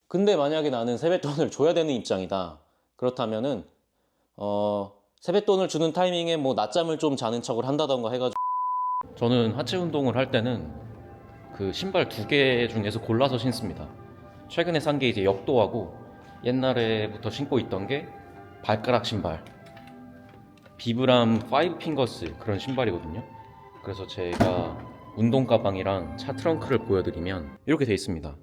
근데 만약에 나는 세뱃돈을 줘야 되는 입장이다. 그렇다면은 세뱃돈을 주는 타이밍에 뭐 낮잠을 좀 자는 척을 한다던가 해가지고, 저는 하체 운동을 할 때는 그 신발 두 개 중에서 골라서 신습니다. 최근에 산 게 이제 역도하고, 옛날에부터 신고 있던 게 발가락 신발, 비브람 파이브 핑거스 그런 신발이거든요. 그래서 제가 운동 가방이랑 차 트렁크를 보여드리면 이렇게 돼 있습니다.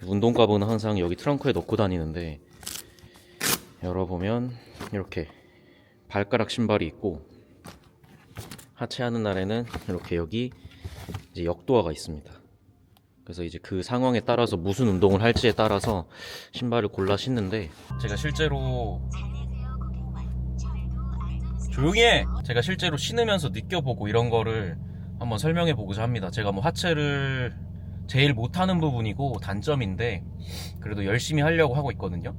운동 가방은 항상 여기 트렁크에 넣고 다니는데, 열어보면 이렇게 발가락 신발이 있고, 하체하는 날에는 이렇게 여기 이제 역도화가 있습니다. 그래서 이제 그 상황에 따라서 무슨 운동을 할지에 따라서 신발을 골라 신는데, 제가 실제로 조용히 해! 제가 실제로 신으면서 느껴보고 이런 거를 한번 설명해 보고자 합니다. 제가 뭐 하체를 제일 못하는 부분이고 단점인데 그래도 열심히 하려고 하고 있거든요.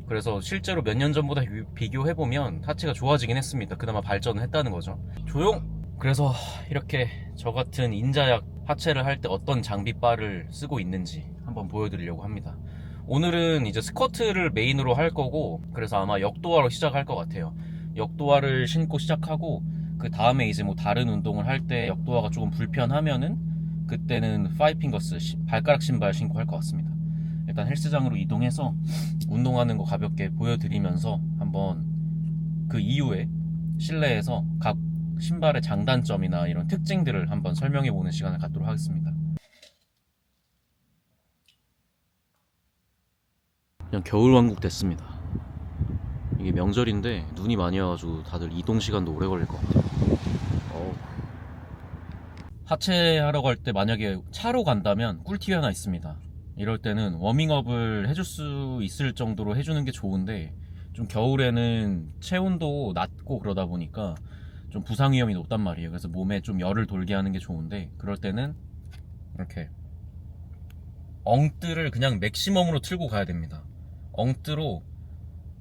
그래서 실제로 몇 년 전보다 비교해보면 하체가 좋아지긴 했습니다. 그나마 발전을 했다는 거죠. 조용! 그래서 이렇게 저 같은 인자약 하체를 할 때 어떤 장비바를 쓰고 있는지 한번 보여드리려고 합니다. 오늘은 이제 스쿼트를 메인으로 할 거고, 그래서 아마 역도화로 시작할 것 같아요. 역도화를 신고 시작하고, 그 다음에 이제 뭐 다른 운동을 할 때 역도화가 조금 불편하면은 그때는 파이핑거스 발가락 신발 신고 할 것 같습니다. 일단 헬스장으로 이동해서 운동하는 거 가볍게 보여드리면서 한번 그 이후에 실내에서 각 신발의 장단점이나 이런 특징들을 한번 설명해보는 시간을 갖도록 하겠습니다. 그냥 겨울왕국 됐습니다. 이게 명절인데 눈이 많이 와가지고 다들 이동 시간도 오래 걸릴 것 같아요. 하체하러 갈 때 만약에 차로 간다면 꿀팁이 하나 있습니다. 이럴 때는 워밍업을 해줄 수 있을 정도로 해주는 게 좋은데, 좀 겨울에는 체온도 낮고 그러다 보니까 좀 부상 위험이 높단 말이에요. 그래서 몸에 좀 열을 돌게 하는 게 좋은데, 그럴 때는 이렇게 엉뜨를 그냥 맥시멈으로 틀고 가야 됩니다. 엉뜨로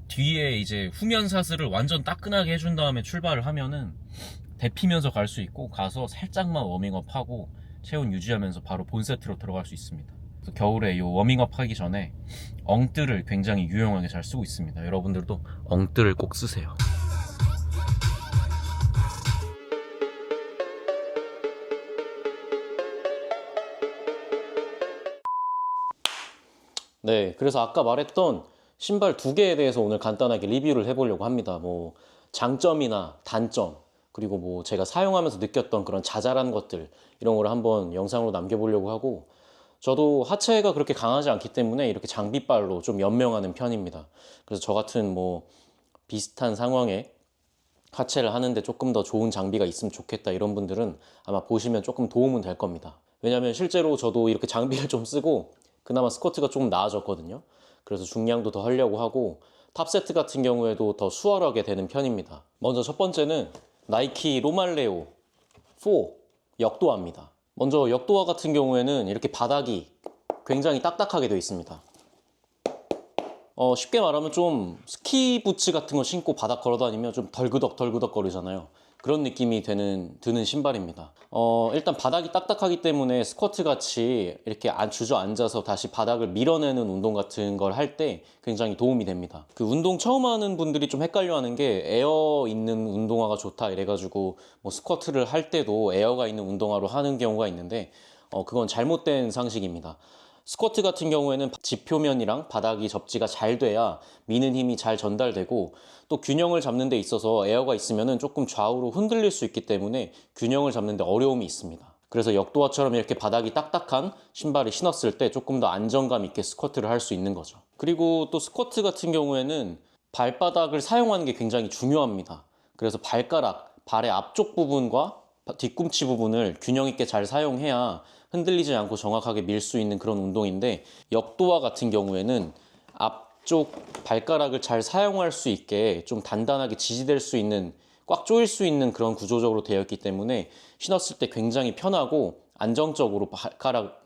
뒤에 이제 후면 사슬을 완전 따끈하게 해준 다음에 출발을 하면은 데피면서 갈 수 있고, 가서 살짝만 워밍업하고 체온 유지하면서 바로 본 세트로 들어갈 수 있습니다. 그래서 겨울에 이 워밍업 하기 전에 엉뜨를 굉장히 유용하게 잘 쓰고 있습니다. 여러분들도 엉뜨를 꼭 쓰세요. 네, 그래서 아까 말했던 신발 두 개에 대해서 오늘 간단하게 리뷰를 해보려고 합니다. 뭐 장점이나 단점, 그리고 뭐 제가 사용하면서 느꼈던 그런 자잘한 것들, 이런 거를 한번 영상으로 남겨보려고 하고, 저도 하체가 그렇게 강하지 않기 때문에 이렇게 장비빨로 좀 연명하는 편입니다. 그래서 저 같은 뭐 비슷한 상황에 하체를 하는데 조금 더 좋은 장비가 있으면 좋겠다, 이런 분들은 아마 보시면 조금 도움은 될 겁니다. 왜냐면 실제로 저도 이렇게 장비를 좀 쓰고 그나마 스쿼트가 조금 나아졌거든요. 그래서 중량도 더 하려고 하고, 탑세트 같은 경우에도 더 수월하게 되는 편입니다. 먼저 첫 번째는 나이키 로말레오 4 역도화입니다. 먼저 역도화 같은 경우에는 이렇게 바닥이 굉장히 딱딱하게 되어 있습니다. 쉽게 말하면 좀 스키 부츠 같은 거 신고 바닥 걸어 다니면 좀 덜그덕 거리잖아요. 그런 느낌이 드는 신발입니다. 일단 바닥이 딱딱하기 때문에 스쿼트 같이 이렇게 주저앉아서 다시 바닥을 밀어내는 운동 같은 걸 할 때 굉장히 도움이 됩니다. 그 운동 처음 하는 분들이 좀 헷갈려 하는 게, 에어 있는 운동화가 좋다 이래가지고 뭐 스쿼트를 할 때도 에어가 있는 운동화로 하는 경우가 있는데, 그건 잘못된 상식입니다. 스쿼트 같은 경우에는 지표면이랑 바닥이 접지가 잘 돼야 미는 힘이 잘 전달되고, 또 균형을 잡는 데 있어서 에어가 있으면 조금 좌우로 흔들릴 수 있기 때문에 균형을 잡는 데 어려움이 있습니다. 그래서 역도화처럼 이렇게 바닥이 딱딱한 신발을 신었을 때 조금 더 안정감 있게 스쿼트를 할 수 있는 거죠. 그리고 또 스쿼트 같은 경우에는 발바닥을 사용하는 게 굉장히 중요합니다. 그래서 발의 앞쪽 부분과 뒤꿈치 부분을 균형 있게 잘 사용해야 흔들리지 않고 정확하게 밀 수 있는 그런 운동인데, 역도화 같은 경우에는 앞쪽 발가락을 잘 사용할 수 있게 좀 단단하게 지지될 수 있는, 꽉 조일 수 있는 그런 구조적으로 되어 있기 때문에 신었을 때 굉장히 편하고 안정적으로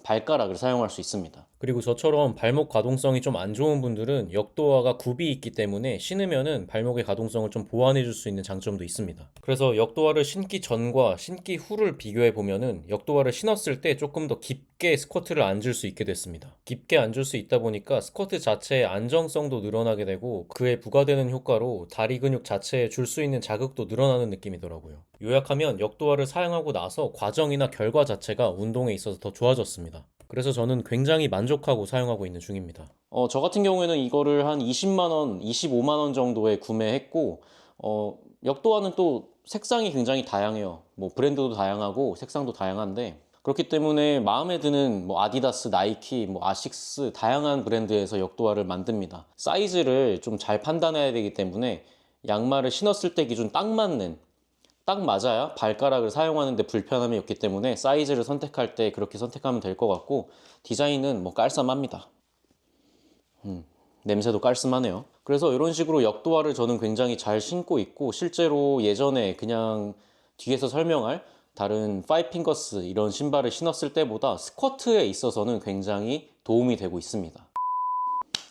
발가락을 사용할 수 있습니다. 그리고 저처럼 발목 가동성이 좀 안 좋은 분들은 역도화가 굽이 있기 때문에 신으면은 발목의 가동성을 좀 보완해 줄 수 있는 장점도 있습니다. 그래서 역도화를 신기 전과 신기 후를 비교해 보면은 역도화를 신었을 때 조금 더 깊게 스쿼트를 앉을 수 있게 됐습니다. 깊게 앉을 수 있다 보니까 스쿼트 자체의 안정성도 늘어나게 되고 그에 부과되는 효과로 다리 근육 자체에 줄 수 있는 자극도 늘어나는 느낌이더라고요. 요약하면 역도화를 사용하고 나서 과정이나 결과 자체가 운동에 있어서 더 좋아졌습니다. 그래서 저는 굉장히 만족하고 사용하고 있는 중입니다. 저 같은 경우에는 이거를 한 20만 원, 25만 원 정도에 구매했고, 역도화는 또 색상이 굉장히 다양해요. 뭐 브랜드도 다양하고 색상도 다양한데, 그렇기 때문에 마음에 드는 뭐 아디다스, 나이키, 뭐 아식스 다양한 브랜드에서 역도화를 만듭니다. 사이즈를 좀 잘 판단해야 되기 때문에 양말을 신었을 때 기준 딱 맞는, 딱 맞아야 발가락을 사용하는 데 불편함이 없기 때문에 사이즈를 선택할 때 그렇게 선택하면 될 것 같고, 디자인은 뭐 깔쌈합니다. 냄새도 깔끔하네요. 그래서 이런 식으로 역도화를 저는 굉장히 잘 신고 있고, 실제로 예전에 그냥 뒤에서 설명할 다른 파이핑거스 이런 신발을 신었을 때보다 스쿼트에 있어서는 굉장히 도움이 되고 있습니다.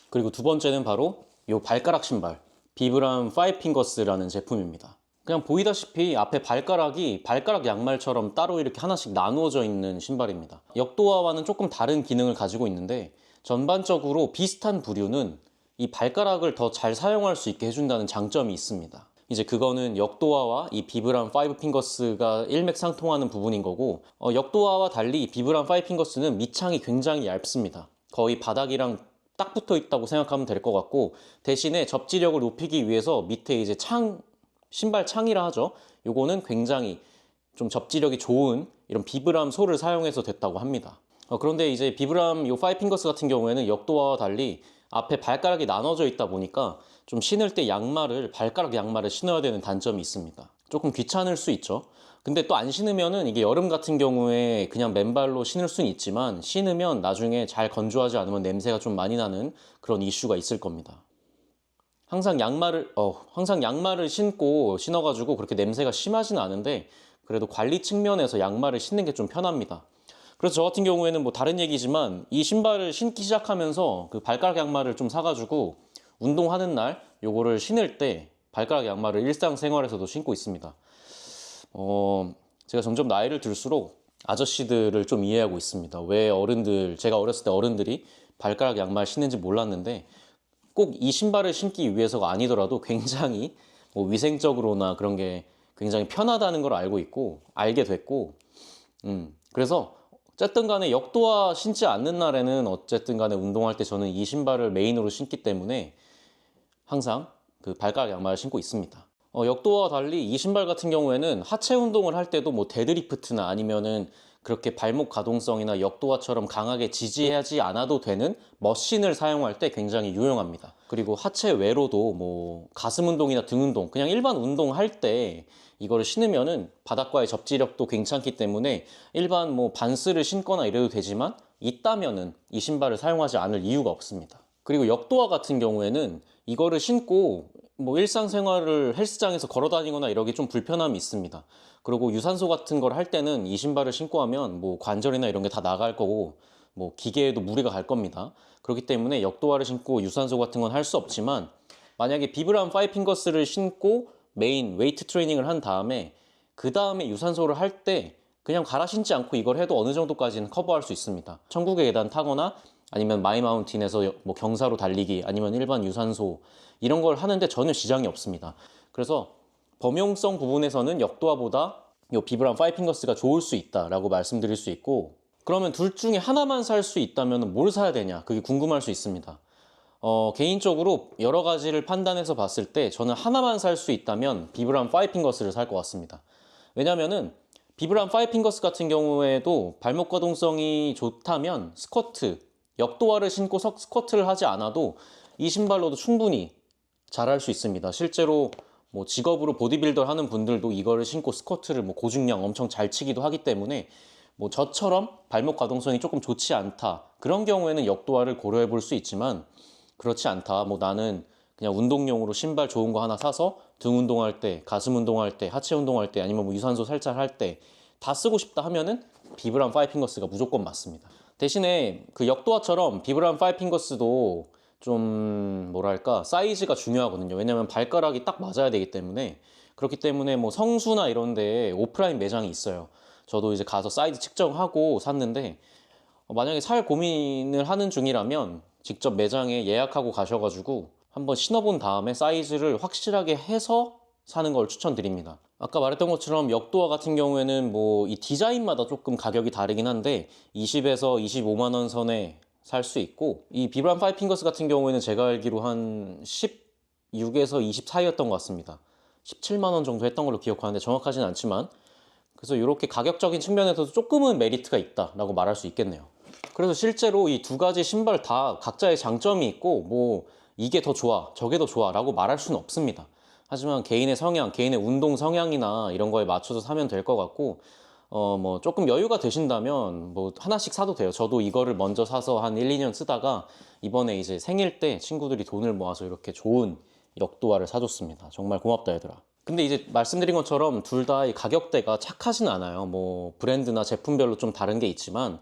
그리고 두 번째는 바로 이 발가락 신발, 비브람 파이핑거스라는 제품입니다. 그냥 보이다시피 앞에 발가락이 발가락 양말처럼 따로 이렇게 하나씩 나누어져 있는 신발입니다. 역도화와는 조금 다른 기능을 가지고 있는데, 전반적으로 비슷한 부류는 이 발가락을 더 잘 사용할 수 있게 해준다는 장점이 있습니다. 이제 그거는 역도화와 이 비브람 파이브 핑거스가 일맥상통하는 부분인 거고, 역도화와 달리 비브람 파이브 핑거스는 밑창이 굉장히 얇습니다. 거의 바닥이랑 딱 붙어 있다고 생각하면 될 것 같고, 대신에 접지력을 높이기 위해서 밑에 이제 신발 창이라 하죠. 요거는 굉장히 좀 접지력이 좋은 이런 비브람 솔을 사용해서 됐다고 합니다. 그런데 이제 비브람 요 파이핑거스 같은 경우에는 역도화와 달리 앞에 발가락이 나눠져 있다 보니까 좀 신을 때 발가락 양말을 신어야 되는 단점이 있습니다. 조금 귀찮을 수 있죠. 근데 또 안 신으면은 이게 여름 같은 경우에 그냥 맨발로 신을 수는 있지만, 신으면 나중에 잘 건조하지 않으면 냄새가 좀 많이 나는 그런 이슈가 있을 겁니다. 항상 양말을 신어가지고 그렇게 냄새가 심하지는 않은데, 그래도 관리 측면에서 양말을 신는 게 좀 편합니다. 그래서 저 같은 경우에는 뭐 다른 얘기지만 이 신발을 신기 시작하면서 그 발가락 양말을 좀 사가지고 운동하는 날 요거를 신을 때 발가락 양말을 일상생활에서도 신고 있습니다. 제가 점점 나이를 들수록 아저씨들을 좀 이해하고 있습니다. 왜 제가 어렸을 때 어른들이 발가락 양말 신는지 몰랐는데, 꼭 이 신발을 신기 위해서가 아니더라도 굉장히 뭐 위생적으로나 그런 게 굉장히 편하다는 걸 알게 됐고, 그래서 어쨌든 간에 역도화 신지 않는 날에는 어쨌든 간에 운동할 때 저는 이 신발을 메인으로 신기 때문에 항상 그 발가락 양말을 신고 있습니다. 역도화와 달리 이 신발 같은 경우에는 하체 운동을 할 때도 뭐 데드리프트나 아니면은 그렇게 발목 가동성이나 역도화처럼 강하게 지지하지 않아도 되는 머신을 사용할 때 굉장히 유용합니다. 그리고 하체 외로도 뭐 가슴 운동이나 등 운동, 그냥 일반 운동할 때 이거를 신으면은 바닥과의 접지력도 괜찮기 때문에 일반 뭐 반스를 신거나 이래도 되지만, 있다면은 이 신발을 사용하지 않을 이유가 없습니다. 그리고 역도화 같은 경우에는 이거를 신고 뭐 일상생활을 헬스장에서 걸어 다니거나 이러기 좀 불편함이 있습니다. 그리고 유산소 같은 걸 할 때는 이 신발을 신고 하면 뭐 관절이나 이런 게 다 나갈 거고, 뭐 기계에도 무리가 갈 겁니다. 그렇기 때문에 역도화를 신고 유산소 같은 건 할 수 없지만, 만약에 비브람 파이핑거스를 신고 메인 웨이트 트레이닝을 한 다음에 그 다음에 유산소를 할 때 그냥 갈아 신지 않고 이걸 해도 어느 정도까지는 커버할 수 있습니다. 천국의 계단 타거나 아니면 마이마운틴에서 뭐 경사로 달리기, 아니면 일반 유산소 이런 걸 하는데 전혀 지장이 없습니다. 그래서 범용성 부분에서는 역도화보다 이 비브람 파이핑거스가 좋을 수 있다라고 말씀드릴 수 있고, 그러면 둘 중에 하나만 살 수 있다면 뭘 사야 되냐, 그게 궁금할 수 있습니다. 개인적으로 여러 가지를 판단해서 봤을 때 저는 하나만 살 수 있다면 비브람 파이핑거스를 살 것 같습니다. 왜냐면은 비브람 파이핑거스 같은 경우에도 발목 가동성이 좋다면 역도화를 신고 스쿼트를 하지 않아도 이 신발로도 충분히 잘할 수 있습니다. 실제로 뭐 직업으로 보디빌더 하는 분들도 이거를 신고 스쿼트를 뭐 고중량 엄청 잘 치기도 하기 때문에, 뭐 저처럼 발목 가동성이 조금 좋지 않다 그런 경우에는 역도화를 고려해 볼 수 있지만, 그렇지 않다, 뭐 나는 그냥 운동용으로 신발 좋은 거 하나 사서 등 운동할 때, 가슴 운동할 때, 하체 운동할 때, 아니면 뭐 유산소 살짝 할 때 다 쓰고 싶다 하면은 비브람 파이핑거스가 무조건 맞습니다. 대신에 그 역도화처럼 비브람 파이핑거스도 좀 뭐랄까 사이즈가 중요하거든요. 왜냐면 발가락이 딱 맞아야 되기 때문에. 그렇기 때문에 뭐 성수나 이런 데 오프라인 매장이 있어요. 저도 이제 가서 사이즈 측정하고 샀는데 만약에 살 고민을 하는 중이라면 직접 매장에 예약하고 가셔가지고 한번 신어본 다음에 사이즈를 확실하게 해서 사는 걸 추천드립니다. 아까 말했던 것처럼 역도화 같은 경우에는 뭐 이 디자인마다 조금 가격이 다르긴 한데 20에서 25만 원 선에 살 수 있고, 이 비브람 파이핑거스 같은 경우에는 제가 알기로 한 16에서 20 사이였던 것 같습니다. 17만 원 정도 했던 걸로 기억하는데 정확하진 않지만, 그래서 이렇게 가격적인 측면에서도 조금은 메리트가 있다라고 말할 수 있겠네요. 그래서 실제로 이 두 가지 신발 다 각자의 장점이 있고 뭐 이게 더 좋아 저게 더 좋아 라고 말할 수는 없습니다. 하지만 개인의 성향, 개인의 운동 성향이나 이런 거에 맞춰서 사면 될 것 같고, 뭐 조금 여유가 되신다면 뭐 하나씩 사도 돼요. 저도 이거를 먼저 사서 한 1, 2년 쓰다가 이번에 이제 생일 때 친구들이 돈을 모아서 이렇게 좋은 역도화를 사줬습니다. 정말 고맙다 얘들아. 근데 이제 말씀드린 것처럼 둘 다 이 가격대가 착하진 않아요. 뭐 브랜드나 제품별로 좀 다른 게 있지만,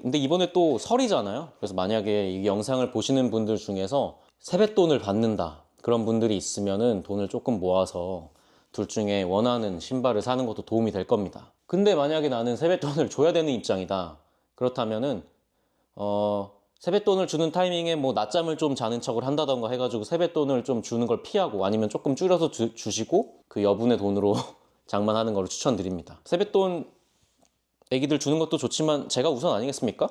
근데 이번에 또 설이잖아요. 그래서 만약에 이 영상을 보시는 분들 중에서 세뱃돈을 받는다 그런 분들이 있으면은 돈을 조금 모아서 둘 중에 원하는 신발을 사는 것도 도움이 될 겁니다. 근데 만약에 나는 세뱃돈을 줘야 되는 입장이다. 그렇다면은 세뱃돈을 주는 타이밍에 뭐 낮잠을 좀 자는 척을 한다던가 해가지고 세뱃돈을 좀 주는 걸 피하고, 아니면 조금 줄여서 주시고 그 여분의 돈으로 장만하는 걸 추천드립니다. 세뱃돈 애기들 주는 것도 좋지만 제가 우선 아니겠습니까?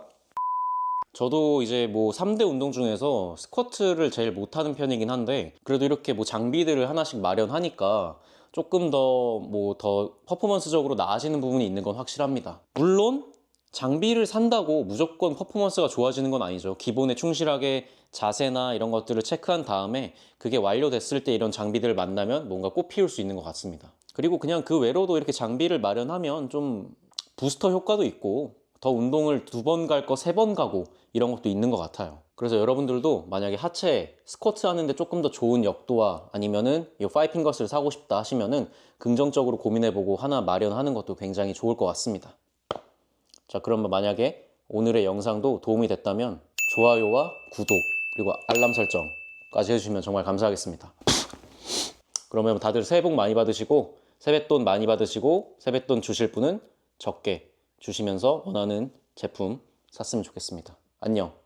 저도 이제 뭐 3대 운동 중에서 스쿼트를 제일 못하는 편이긴 한데, 그래도 이렇게 뭐 장비들을 하나씩 마련하니까 조금 더 뭐 더 퍼포먼스적으로 나아지는 부분이 있는 건 확실합니다. 물론 장비를 산다고 무조건 퍼포먼스가 좋아지는 건 아니죠. 기본에 충실하게 자세나 이런 것들을 체크한 다음에 그게 완료됐을 때 이런 장비들을 만나면 뭔가 꽃 피울 수 있는 것 같습니다. 그리고 그냥 그 외로도 이렇게 장비를 마련하면 좀 부스터 효과도 있고 더 운동을 2번 갈 거 3번 가고 이런 것도 있는 것 같아요. 그래서 여러분들도 만약에 하체 스쿼트 하는데 조금 더 좋은 역도와 아니면은 이 파이핑거스를 사고 싶다 하시면은 긍정적으로 고민해보고 하나 마련하는 것도 굉장히 좋을 것 같습니다. 자, 그러면 만약에 오늘의 영상도 도움이 됐다면 좋아요와 구독 그리고 알람 설정까지 해주시면 정말 감사하겠습니다. 그러면 다들 새해 복 많이 받으시고, 세뱃돈 많이 받으시고, 세뱃돈 주실 분은 적게 주시면서 원하는 제품 샀으면 좋겠습니다. 안녕.